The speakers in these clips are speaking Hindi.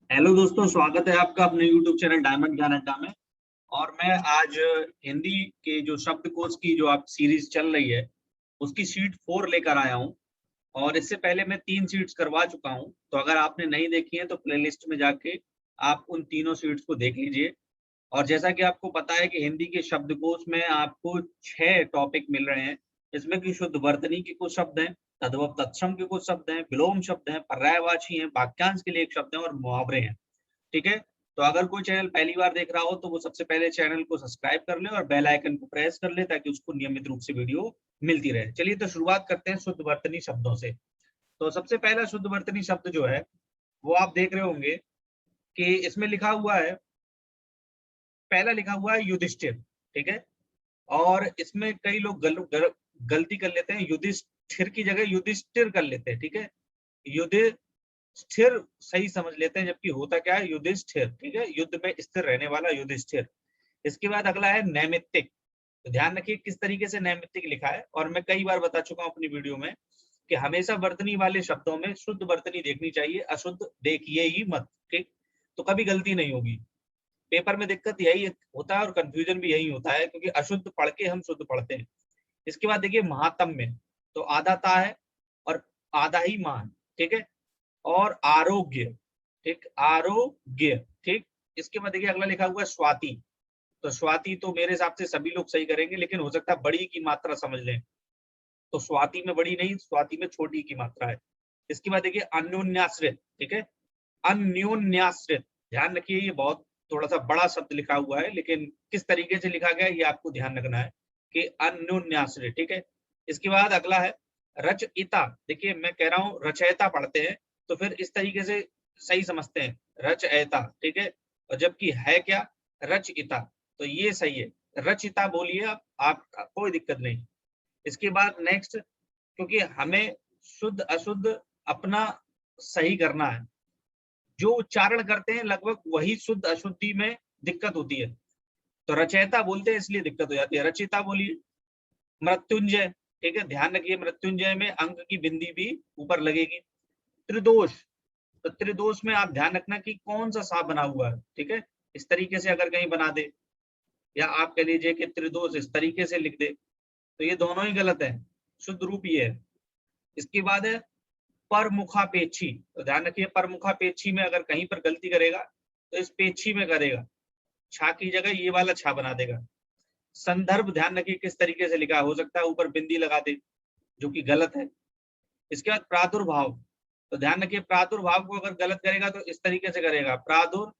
हेलो दोस्तों, स्वागत है आपका अपने YouTube चैनल डायमंड ज्ञान अड्डा में। और मैं आज हिंदी के जो शब्दकोश की जो आप सीरीज चल रही है उसकी शीट 4 लेकर आया हूं। और इससे पहले मैं 3 शीट्स करवा चुका हूं, तो अगर आपने नहीं देखी है तो प्लेलिस्ट में जाके आप उन तीनों शीट्स को देख लीजिए। और जैसा कि आपको पता है कि हिंदी के शब्दकोश में आपको 6 टॉपिक मिल रहे हैं, जिसमें कि शुद्ध वर्तनी के कुछ शब्द हैं, तद्भव तत्सम के कुछ शब्द हैं, विलोम शब्द हैं, पर्यायवाची हैं, वाक्यांश के लिए एक शब्द है और मुहावरे हैं। ठीक है। तो अगर कोई चैनल पहली बार देख रहा हो तो वो सबसे पहले चैनल को सब्सक्राइब कर ले और बेल आइकन को प्रेस कर ले ताकि उसको नियमित रूप से वीडियो मिलती रहे। चलिए तो शुरुआत करते हैं शुद्ध वर्तनी शब्दों से। तो सबसे पहला शुद्ध वर्तनी शब्द जो है वो आप देख रहे होंगे कि इसमें लिखा हुआ है, पहला लिखा हुआ है युधिष्ठिर। ठीक है। और इसमें कई लोग गलती कर लेते हैं, युधिष्ठिर की जगह युधिष्ठिर कर लेते हैं। ठीक है। युधिष्ठिर सही समझ लेते हैं, जबकि होता क्या है युधिष्ठिर। ठीक है, युद्ध में स्थिर रहने वाला युधिष्ठिर। इसके बाद अगला है नैमित्तिक। तो ध्यान रखिए किस तरीके से नैमित्तिक लिखा है, और मैं कई बार बता चुका हूं अपनी वीडियो में कि हमेशा वर्तनी वाले शब्दों में शुद्ध वर्तनी देखनी चाहिए, अशुद्ध देखिए ही मत। ठीक। तो कभी गलती नहीं होगी। पेपर में दिक्कत यही होता है और कंफ्यूजन भी यही होता है, क्योंकि अशुद्ध पढ़ के हम शुद्ध पढ़ते हैं। इसके बाद देखिए महात्म्य। तो आधा ता है और आधा ही मान। ठीक है। और आरोग्य। ठीक, आरोग्य। ठीक। इसके बाद देखिए अगला लिखा हुआ है स्वाति। तो स्वाति तो मेरे हिसाब से सभी लोग सही करेंगे, लेकिन हो सकता है बड़ी की मात्रा समझ लें। तो स्वाति में बड़ी नहीं, स्वाति में छोटी की मात्रा है। इसके बाद देखिए अन्योन्याश्रित। ठीक है, अन्योन्याश्रित। ध्यान रखिए ये बहुत थोड़ा सा बड़ा शब्द लिखा हुआ है, लेकिन किस तरीके से लिखा गया है ये आपको ध्यान रखना है कि अन्योन्याश्रित। ठीक है। इसके बाद अगला है रचयिता। देखिए मैं कह रहा हूँ रचयिता पढ़ते हैं तो फिर इस तरीके से सही समझते हैं, रचयिता। ठीक है। और जबकि है क्या, रचयिता। तो ये सही है, रचिता बोलिए आप कोई दिक्कत नहीं। इसके बाद नेक्स्ट, क्योंकि हमें शुद्ध अशुद्ध अपना सही करना है, जो उच्चारण करते हैं लगभग वही शुद्ध अशुद्धि में दिक्कत होती है। तो रचयिता बोलते हैं इसलिए दिक्कत हो जाती है, रचिता बोलिए। मृत्युंजय। ठीक है, ध्यान रखिए मृत्युंजय में अंक की बिंदी भी ऊपर लगेगी। त्रिदोष। तो त्रिदोष में आप ध्यान रखना कि कौन सा सा बना हुआ है। ठीक है, इस तरीके से अगर कहीं बना दे, या आप कह लीजिए कि त्रिदोष इस तरीके से लिख दे, तो ये दोनों ही गलत है। शुद्ध रूप ये है। इसके बाद है परमुखापेक्षी। तो ध्यान रखिए परमुखापेक्षी में अगर कहीं पर गलती करेगा तो इस पेक्षी में करेगा, छा की जगह ये वाला छा बना देगा। संदर्भ, ध्यान रखिए किस तरीके से लिखा, हो सकता है ऊपर बिंदी लगा दे, जो कि गलत है। इसके बाद प्रादुर्भाव। तो ध्यान रखिए प्रादुर्भाव को अगर गलत करेगा तो इस तरीके से करेगा प्रादुर,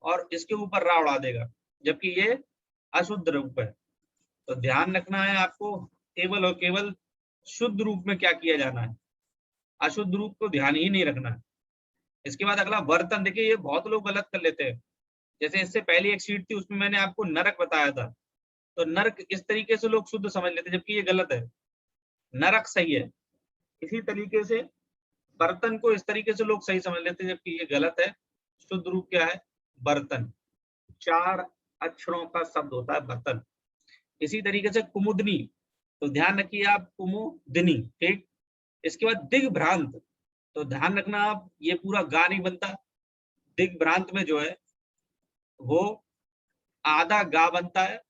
और इसके ऊपर रा उड़ा देगा, जबकि ये अशुद्ध रूप है। तो ध्यान रखना है आपको केवल और केवल शुद्ध रूप में क्या किया जाना है, अशुद्ध रूप को ध्यान ही नहीं रखना है। इसके बाद अगला बर्तन। देखिए ये बहुत लोग गलत कर लेते हैं। जैसे इससे पहली एक शीट थी उसमें मैंने आपको नरक बताया था, तो नरक इस तरीके से लोग शुद्ध समझ लेते हैं, जबकि ये गलत है, नरक सही है। इसी तरीके से बर्तन को इस तरीके से लोग सही समझ लेते हैं, जबकि ये गलत है। शुद्ध रूप क्या है, बर्तन। 4 अक्षरों का शब्द होता है बर्तन। इसी तरीके से कुमुदनी। तो ध्यान रखिए आप कुमुदनी। ठीक। इसके बाद दिग्भ्रांत। तो ध्यान रखना आप, ये पूरा गा नहीं बनता, दिग्भ्रांत में जो है वो आधा गा बनता है,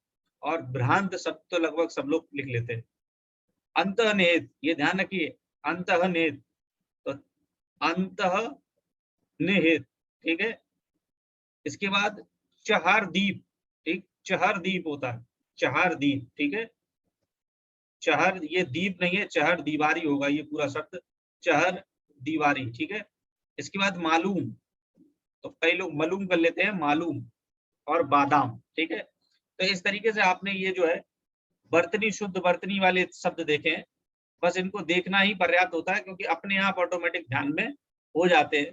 और भ्रांत शब्द तो लगभग सब लोग लिख लेते हैं। अंतःनिहित, ये ध्यान रखिए, अंतःनिहित। तो अंतःनिहित। ठीक है। इसके बाद चहारदीप। ठीक, चहारदीप होता है, चहारदीप। ठीक है, चहर ये दीप नहीं है, चहर दीवारी होगा ये पूरा शब्द, चहर दीवारी। ठीक है। इसके बाद मालूम। तो कई लोग मालूम कर लेते हैं, मालूम और बादाम। ठीक है। तो इस तरीके से आपने ये जो है वर्तनी शुद्ध वर्तनी वाले शब्द देखे हैं। बस इनको देखना ही पर्याप्त होता है, क्योंकि अपने आप ऑटोमेटिक ध्यान में हो जाते हैं।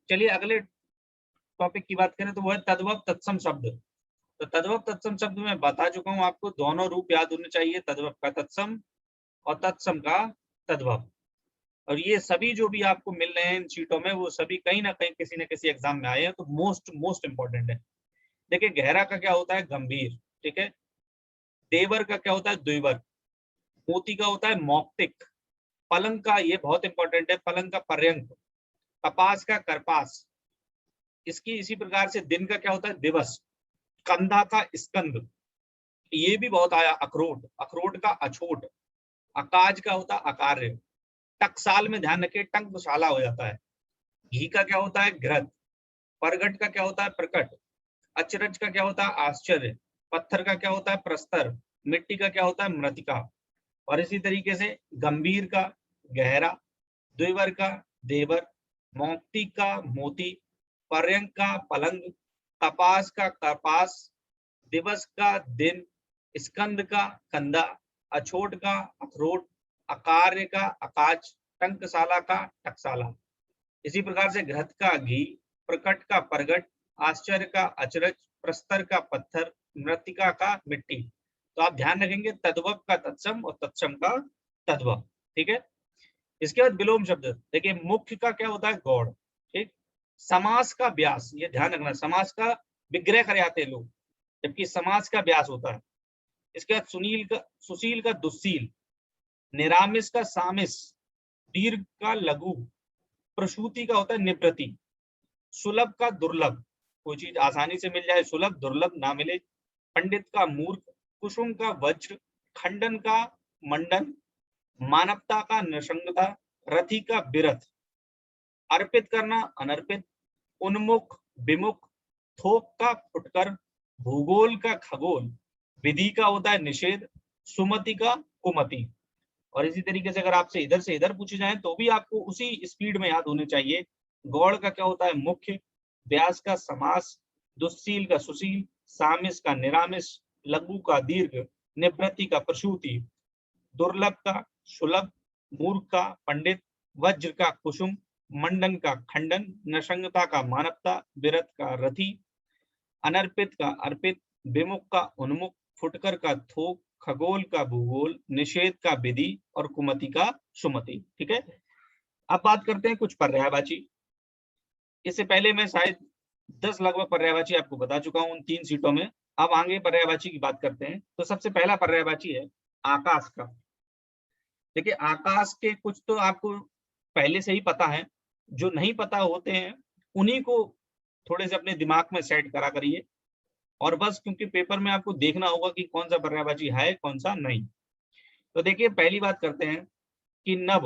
चलिए अगले टॉपिक की बात करें तो वो है तद्भव तत्सम शब्द। तो तद्भव तत्सम शब्द में बता चुका हूं आपको, दोनों रूप याद होने चाहिए, तद्भव का तत्सम और तत्सम का तद्भव। और ये सभी जो भी आपको मिल रहे हैं इन शीटों में, वो सभी कहीं ना कहीं किसी न किसी एग्जाम में आए हैं, तो मोस्ट मोस्ट इंपॉर्टेंट है। देखिए गहरा का क्या होता है, गंभीर। ठीक है। देवर का क्या होता है, द्विवर। मोती का होता है मौक्तिक। पलंग का, ये बहुत इंपॉर्टेंट है, पलंग का पर्यंक। कपास का करपास। इसकी इसी प्रकार से दिन का क्या होता है, दिवस। कंधा का स्कंद, ये भी बहुत आया। अखरोट, अखरोट का अछोट। अकाज का होता है अकार्य। टकसाल में ध्यान रखिए टंकशाला हो जाता है। घी का क्या होता है, घृत। परगट का क्या होता है, प्रकट। अचरज का क्या होता है, आश्चर्य। पत्थर का क्या होता है, प्रस्तर। मिट्टी का क्या होता है, मृतिका। और इसी तरीके से गंभीर का गहरा, द्विवर का देवर, मोक्ति का मोती, पर्यंक का पलंग, कपास का कपास, दिवस का दिन, स्कंद का कंधा, अछोट का अखरोट, अकार्य का अकाच, टंकशाला का टकसाला। इसी प्रकार से घृत का घी, प्रकट का परगट, आश्चर्य का अचरज, प्रस्तर का पत्थर, मृतिका का मिट्टी। तो आप ध्यान रखेंगे तद्भव का तत्सम और तत्सम का तद्भव। ठीक है। इसके बाद विलोम शब्द, देखिए मुख्य का क्या होता है, गौड़। ठीक। समास का व्यास, ये ध्यान रखना, समास का विग्रह कर आते हैं लोग, जबकि समास का व्यास होता है। इसके बाद सुनील का सुशील का दुस्सील, निरामिस का सामिस, दीर्घ का लघु, प्रसूति का होता है निवृत्ति, सुलभ का दुर्लभ, कोई चीज आसानी से मिल जाए सुलभ, दुर्लभ ना मिले। पंडित का मूर्ख, कुसुम का वज्र, खंडन का मंडन, मानवता का निसंगता, रथी का बिरथ, अर्पित करना अनर्पित, उन्मुख विमुख, थोक का फुटकर, भूगोल का खगोल, विधि का होता है निषेध, सुमति का कुमति। और इसी तरीके से अगर आपसे इधर से इधर पूछे जाए तो भी आपको उसी स्पीड में याद होने चाहिए। गौड़ का क्या होता है, मुख्य। व्यास का समास, दुस्सील का सुशील, सामिस का निरामिस, लघु का दीर्घ, निवृत्ति का प्रसूति, दुर्लभ का सुलभ, मूर्ख का पंडित, वज्र का कुसुम, मंडन का खंडन, नृशंगता का मानवता, विरत का रथी, अनर्पित का अर्पित, विमुख का उन्मुख, फुटकर का थोक, खगोल का भूगोल, निषेध का विधि और कुमति का सुमति। ठीक है। अब बात करते हैं कुछ पर्यायवाची। इससे पहले मैं शायद 10 लगभग पर्यायवाची आपको बता चुका हूं उन 3 सीटों में। अब आगे पर्यायवाची की बात करते हैं। तो सबसे पहला पर्यायवाची है आकाश का। देखिए आकाश के कुछ तो आपको पहले से ही पता है, जो नहीं पता होते हैं उन्हीं को थोड़े से अपने दिमाग में सेट करा करिए। और बस क्योंकि पेपर में आपको देखना होगा कि कौन सा पर्यायवाची है कौन सा नहीं। तो देखिए पहली बात करते हैं कि नभ।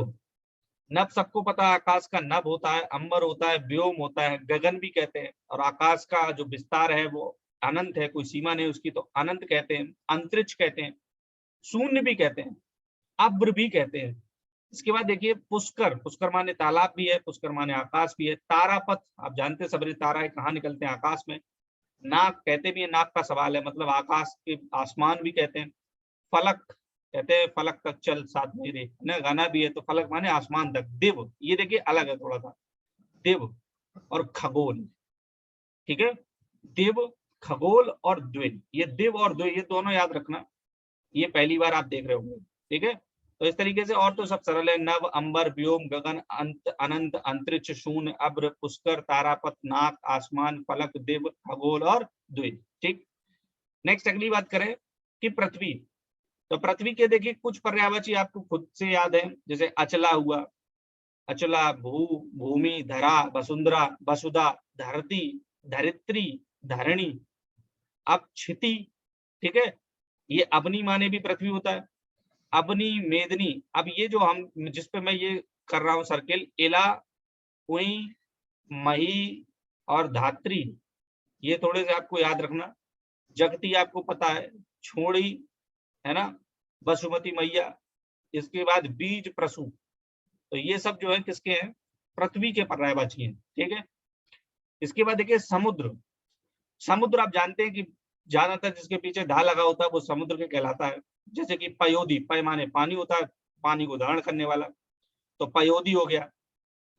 नभ सबको पता है, आकाश का नभ होता है, अंबर होता है, व्योम होता है, गगन भी कहते हैं। और आकाश का जो विस्तार है वो अनंत है, कोई सीमा नहीं उसकी, तो अनंत कहते हैं, अंतरिक्ष कहते हैं, शून्य भी कहते हैं, अब्र भी कहते हैं। इसके बाद देखिए पुष्कर, पुष्कर माने तालाब भी है, पुष्कर माने आकाश भी है। तारापथ, आप जानते हैं सबरे तारा है कहाँ निकलते हैं, आकाश में। नाक कहते भी है, नाक का सवाल है, मतलब आकाश के आसमान भी कहते हैं। फलक कहते हैं, फलक तक चल साथ मेरे, ना गाना भी है, तो फलक माने आसमान तक। दिव, ये देखिए अलग है थोड़ा सा, दिव और खगोल। ठीक है। दिव, खगोल और द्विज, ये दिव और द्विज ये दोनों याद रखना, ये पहली बार आप देख रहे होंगे। ठीक है। तो इस तरीके से और तो सब सरल है, नव, अंबर, व्योम, गगन, अंत, अनंत, अंतरिक्ष, शून्य, अब्र, पुष्कर, तारापथ, नाक, आसमान, फलक, दिव, खगोल और द्विज। ठीक। नेक्स्ट अगली बात करें कि पृथ्वी। तो पृथ्वी के देखिए कुछ पर्यायवाची आपको खुद से याद है, जैसे अचला हुआ, अचला, भू, भूमि, धरा, वसुंधरा, वसुधा, धरती, धरित्री, धरणी, अपक्षिति। ठीक है। ये अग्नि माने भी पृथ्वी होता है, अबनी, मेदनी। अब ये जो हम जिस पे मैं ये कर रहा हूं सर्किल, इला, उई, मही और धात्री, ये थोड़े से आपको याद रखना। जगती आपको पता है, छोड़ी है ना, बसुमती मैया। इसके बाद बीज, प्रसू। तो ये सब जो है किसके हैं, पृथ्वी के पर्यायवाची हैं। ठीक है। इसके बाद देखिए समुद्र। समुद्र आप जानते हैं कि ज्यादातर जिसके पीछे धा लगा होता है वो समुद्र के कहलाता है। जैसे कि पयोधी, पय माने पानी होता है, पानी को धारण करने वाला, तो पयोधी हो गया।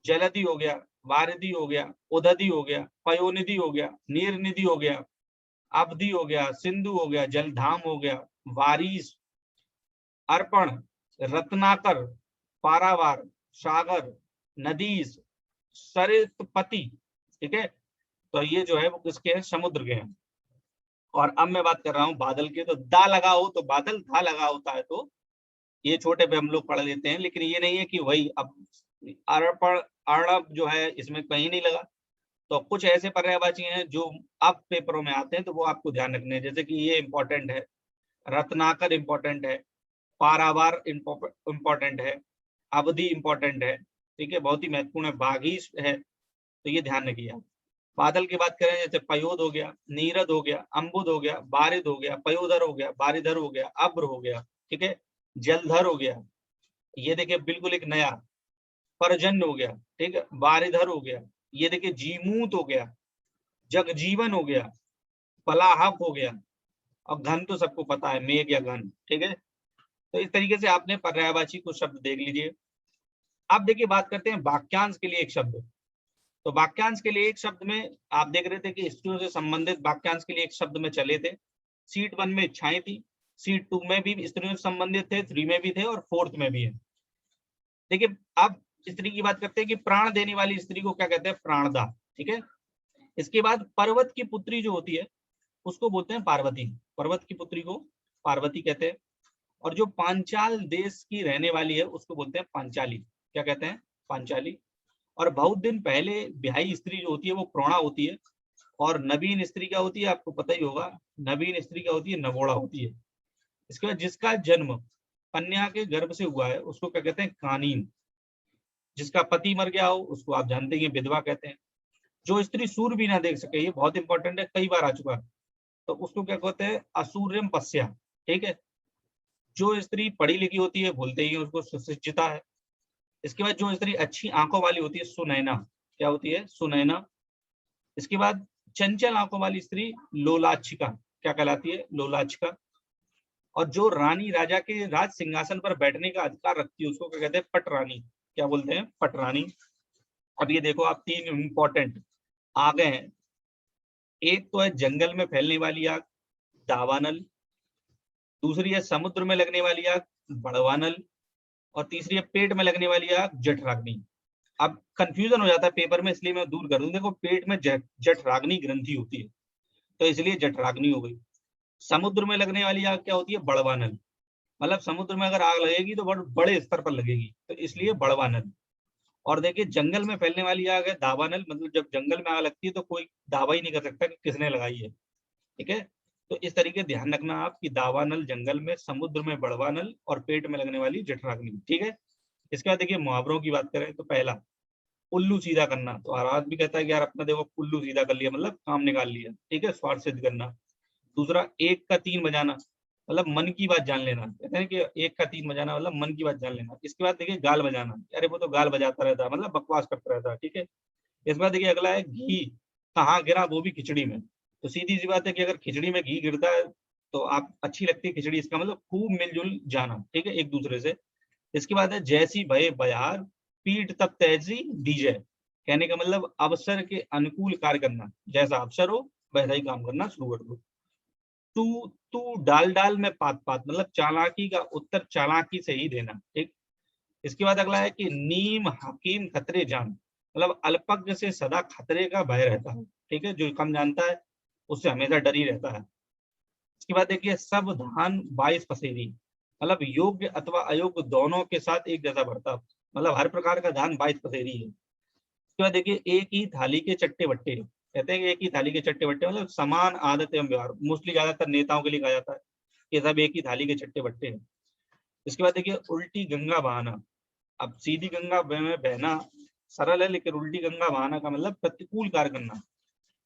जलधि हो गया, वारिधि हो गया, उदधि हो गया, पयोनिधि हो गया, नीरनिधि हो गया, अवधि हो गया, सिंधु हो गया, जलधाम हो गया, वारीस, अर्पण, रत्नाकर, पारावार, सागर, नदीस, सरितपति। ठीक है। तो ये जो है वो किसके हैं, समुद्र के हैं। और अब मैं बात कर रहा हूँ बादल के। तो दा लगा हो तो बादल, धा लगा होता है तो ये छोटे पे हम लोग पढ़ लेते हैं, लेकिन ये नहीं है कि वही। अब अर्पण, अर्णव जो है इसमें कहीं नहीं लगा, तो कुछ ऐसे पर्यायवाची हैं जो अब पेपरों में आते हैं, तो वो आपको ध्यान रखने हैं, जैसे कि ये इंपॉर्टेंट है, रत्नाकर इंपॉर्टेंट है, पारावार इंपॉर्टेंट है, अवधि इंपॉर्टेंट है, ठीक है, बहुत ही महत्वपूर्ण है, बाघीश है, तो ये ध्यान रखिए आप। बादल की बात करें, जैसे पयोद हो गया, नीरद हो गया, अम्बुद हो गया, बारिद हो गया, पयोधर हो गया, बारिधर हो गया, अब्र हो गया, ठीक है, जलधर हो गया, ये देखिए बिल्कुल एक नया, परजन्य हो गया, ठीक है, बारिधर हो गया, ये देखिए जीमूत हो गया, जगजीवन हो गया, पलाहक हो गया, और घन तो सबको पता है, मेघ या घन, ठीक है। तो इस तरीके से आपने पर्यायवाची कुछ शब्द देख लीजिए। अब देखिए बात करते हैं वाक्यांश के लिए एक शब्द। तो वाक्यांश के लिए एक शब्द में आप देख रहे थे कि स्त्रियों से संबंधित वाक्यांश के लिए एक शब्द में चले थे। सीट 1 में इच्छाएं थी, सीट 2 में भी स्त्रियों से संबंधित थे, 3 में भी थे और 4th में भी है। देखिए अब स्त्री की बात करते हैं कि प्राण देने वाली स्त्री को क्या कहते हैं, प्राणदा, ठीक है। इसके बाद पर्वत की पुत्री जो होती है उसको बोलते हैं पार्वती, पर्वत की पुत्री को पार्वती कहते हैं। और जो पांचाल देश की रहने वाली है उसको बोलते हैं पांचाली, क्या कहते हैं, पांचाली। और बहुत दिन पहले ब्याही स्त्री जो होती है वो प्रोणा होती है, और नवीन स्त्री क्या होती है आपको पता ही होगा, नवीन स्त्री क्या होती है, नवोड़ा होती है। इसके बाद जिसका जन्म कन्या के गर्भ से हुआ है उसको क्या कहते हैं, कानीन। जिसका पति मर गया हो उसको आप जानते हैं विधवा कहते हैं। जो स्त्री सूर्य भी ना देख सके, ये बहुत इंपॉर्टेंट है, कई बार आ चुका है, तो उसको क्या कहते हैं, असूर्यम पस्या, ठीक है। जो स्त्री पढ़ी लिखी होती है बोलते ही उसको सुशिक्षिता है। इसके बाद जो स्त्री अच्छी आंखों वाली होती है, सुनैना, क्या होती है, सुनैना। इसके बाद चंचल आंखों वाली स्त्री लोलाच्छिका, क्या कहलाती है, लोलाच्छिका। और जो रानी राजा के राज सिंहासन पर बैठने का अधिकार रखती है उसको क्या कहते हैं, पटरानी, क्या बोलते हैं, पटरानी। अब ये देखो आप 3 इंपॉर्टेंट आ गए हैं। एक तो है जंगल में फैलने वाली आग, दावानल। दूसरी है समुद्र में लगने वाली आग, बड़वानल। और तीसरी है पेट में लगने वाली आग, जठराग्नि। अब कंफ्यूजन हो जाता है पेपर में, इसलिए मैं दूर कर दूं। देखो पेट में जठराग्नि ग्रंथि होती है, तो इसलिए जठराग्नि हो गई। समुद्र में लगने वाली आग क्या होती है, बड़वानल। मतलब समुद्र में अगर आग लगेगी तो बहुत बड़े स्तर पर लगेगी, तो इसलिए बड़वानल। और देखिए जंगल में फैलने वाली आग है दावानल, मतलब जब जंगल में आग लगती है तो कोई दावा ही नहीं कर सकता कि किसने लगाई है, ठीक है। तो इस तरीके ध्यान रखना आप कि दावानल जंगल में, समुद्र में बड़वानल, और पेट में लगने वाली जठराग्नि, ठीक है। इसके बाद देखिए मुहावरों की बात करें तो पहला उल्लू सीधा करना, तो हर आदमी कहता है कि यार अपना देखो उल्लू सीधा कर लिया, मतलब काम निकाल लिया, ठीक है, स्वार्थ सिद्ध करना। दूसरा 1 का 3 बजाना, मतलब मन की बात जान लेना, कहते हैं कि 1 का 3 बजाना मतलब मन की बात जान लेना। इसके बाद देखिए गाल बजाना, अरे वो तो गाल बजाता रहता है, मतलब बकवास करता रहता है, ठीक है। इसके बाद देखिए अगला है घी कहाँ गिरा, वो भी खिचड़ी में। तो सीधी सी बात है कि अगर खिचड़ी में घी गिरता है तो आप अच्छी लगती है खिचड़ी, इसका मतलब खूब मिलजुल जाना, ठीक है, एक दूसरे से। इसके बाद है जैसी भय बयार, पीठ तब तैसी दीजय, कहने का मतलब अवसर के अनुकूल कार्य करना, जैसा अवसर हो वैसा ही काम करना शुरू कर दो। तू तू डाल डाल में पात पात, मतलब चालाकी का उत्तर चालाकी से ही देना, ठीक। इसके बाद अगला है कि नीम हकीम खतरे जान, मतलब अल्पज्ञ से सदा खतरे का भय रहता है, ठीक है, जो कम जानता है उससे हमेशा डर ही रहता है। इसके बाद देखिए सब धान 22 पसेरी, मतलब योग्य अथवा अयोग्य दोनों के साथ एक जैसा बर्ताव, मतलब हर प्रकार का धान 22 पसेरी है। उसके बाद देखिए एक ही थाली के चट्टे बट्टे, कहते हैं कि एक ही थाली के चट्टे बट्टे मतलब समान आदत एवं व्यवहार, मोस्टली ज्यादातर नेताओं के लिए कहा जाता है कि सब एक ही थाली के चट्टे बट्टे हैं। इसके बाद देखिए उल्टी गंगा बहाना, अब सीधी गंगा में बहना सरल है, लेकिन उल्टी गंगा बहाना का मतलब प्रतिकूल कार्य करना।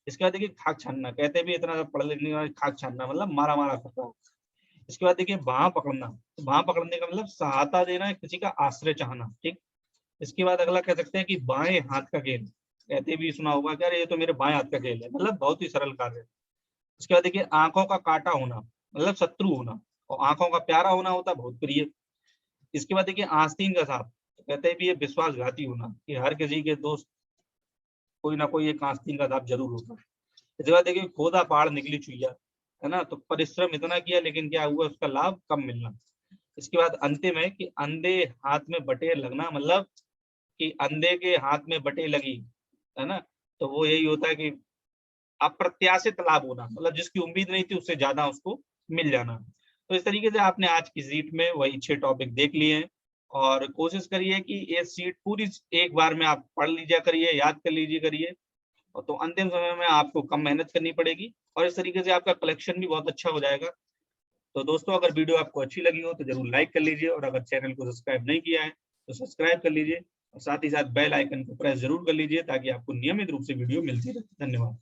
इसके बाद देखिए खाक छानना, कहते भी इतना पढ़ लिखने वाले, खाक छानना मतलब मारा मारा करता है। इसके बाद देखिए बाह पकड़ना, तो बाह पकड़ने का मतलब सहायता देना, किसी का आश्रय चाहना, ठीक। इसके बाद अगला कह सकते हैं कि बाएं हाथ का खेल, कहते भी सुना होगा कि अरे ये तो मेरे बाएं हाथ का खेल है, मतलब बहुत ही सरल कार्य है। इसके बाद देखिए आंखों का काटा होना, मतलब शत्रु होना, और आंखों का प्यारा होना होता बहुत प्रिय। इसके बाद देखिए आस्तीन का सांप, तो कहते हैं भी ये विश्वासघाती होना, कि हर किसी के दोस्त कोई ना कोई एक आस्तीन का सांप जरूर होता है। इसके बाद देखिए खोदा पहाड़ निकली चुईया, है ना, तो परिश्रम इतना किया लेकिन क्या हुआ, उसका लाभ कम मिलना। इसके बाद अंतिम है कि अंधे हाथ में बटेर लगना, मतलब कि अंधे के हाथ में बटेर लगी, है ना, तो वो यही होता है कि अप्रत्याशित लाभ होना, मतलब जिसकी उम्मीद नहीं थी उससे ज्यादा उसको मिल जाना। तो इस तरीके से आपने आज की सीट में वही 6 टॉपिक देख लिए हैं, और कोशिश करिए कि ये सीट पूरी एक बार में आप पढ़ लीजिए करिए, याद कर लीजिए करिए, और तो अंतिम समय में आपको कम मेहनत करनी पड़ेगी और इस तरीके से आपका कलेक्शन भी बहुत अच्छा हो जाएगा। तो दोस्तों अगर वीडियो आपको अच्छी लगी हो तो जरूर लाइक कर लीजिए और अगर चैनल को सब्सक्राइब नहीं किया है तो सब्सक्राइब कर लीजिए और साथ ही साथ बेल आइकन को प्रेस जरूर कर लीजिए ताकि आपको नियमित रूप से वीडियो मिलती रहे। धन्यवाद।